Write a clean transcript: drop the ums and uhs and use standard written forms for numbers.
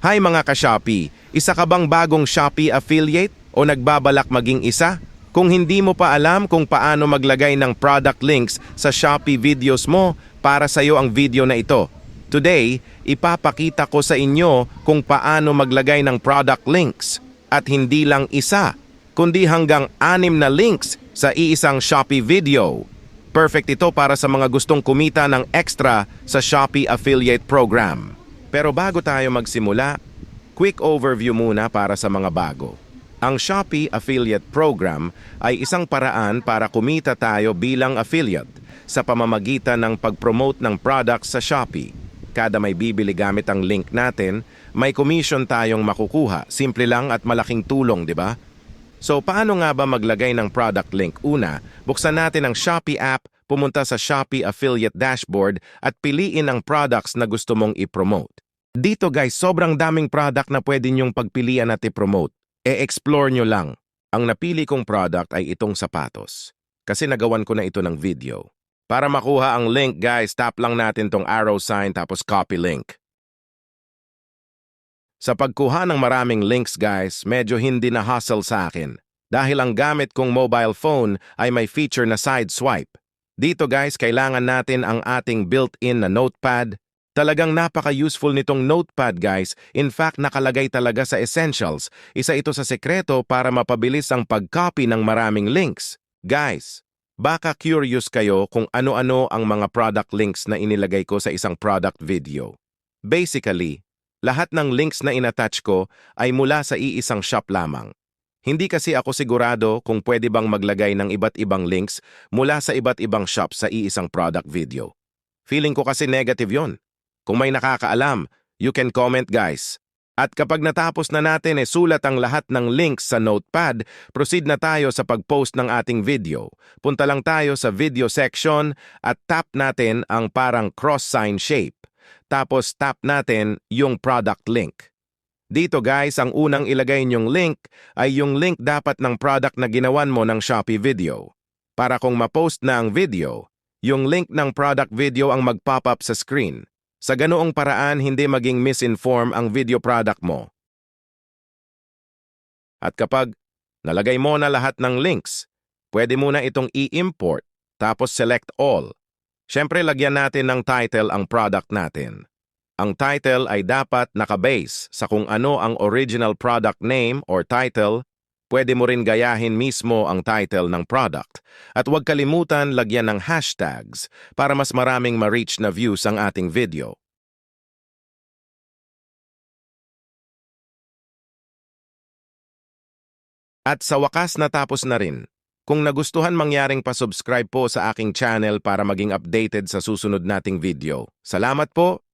Hi mga ka-Shopee, isa ka bang bagong Shopee affiliate o nagbabalak maging isa? Kung hindi mo pa alam kung paano maglagay ng product links sa Shopee videos mo, para sa iyo ang video na ito. Today, ipapakita ko sa inyo kung paano maglagay ng product links at hindi lang isa, kundi hanggang 6 na links sa iisang Shopee video. Perfect ito para sa mga gustong kumita ng extra sa Shopee Affiliate Program. Pero bago tayo magsimula, quick overview muna para sa mga bago. Ang Shopee Affiliate Program ay isang paraan para kumita tayo bilang affiliate sa pamamagitan ng pag-promote ng products sa Shopee. Kada may bibili gamit ang link natin, may commission tayong makukuha. Simple lang at malaking tulong, di ba? So paano nga ba maglagay ng product link? Una, buksan natin ang Shopee app, pumunta sa Shopee Affiliate Dashboard at piliin ang products na gusto mong i-promote. Dito guys, sobrang daming product na pwede nyong pagpilian at i-promote. E-explore nyo lang. Ang napili kong product ay itong sapatos. Kasi nagawan ko na ito ng video. Para makuha ang link guys, tap lang natin tong arrow sign tapos copy link. Sa pagkuha ng maraming links guys, medyo hindi na hassle sa akin. Dahil ang gamit kong mobile phone ay may feature na side swipe. Dito guys, kailangan natin ang ating built-in na notepad. Talagang napaka-useful nitong notepad guys. In fact, nakalagay talaga sa essentials. Isa ito sa sekreto para mapabilis ang pag-copy ng maraming links. Guys, baka curious kayo kung ano-ano ang mga product links na inilagay ko sa isang product video. Basically, lahat ng links na inattach ko ay mula sa iisang shop lamang. Hindi kasi ako sigurado kung pwede bang maglagay ng iba't ibang links mula sa iba't ibang shop sa iisang product video. Feeling ko kasi negative yon. Kung may nakakaalam, you can comment guys. At kapag natapos na natin sulat ang lahat ng links sa notepad, proceed na tayo sa pag-post ng ating video. Punta lang tayo sa video section at tap natin ang parang cross sign shape. Tapos tap natin yung product link. Dito guys, ang unang ilagay nyong link ay yung link dapat ng product na ginawan mo ng Shopee video. Para kung ma-post na ang video, yung link ng product video ang mag-pop up sa screen. Sa ganoong paraan, hindi maging misinform ang video product mo. At kapag nalagay mo na lahat ng links, pwede mo na itong i-import, tapos select all. Siyempre, lagyan natin ng title ang product natin. Ang title ay dapat nakabase sa kung ano ang original product name or title. Pwede mo rin gayahin mismo ang title ng product. At huwag kalimutan lagyan ng hashtags para mas maraming ma-reach na views ang ating video. At sa wakas natapos na rin. Kung nagustuhan mangyaring pa-subscribe po sa aking channel para maging updated sa susunod nating video. Salamat po!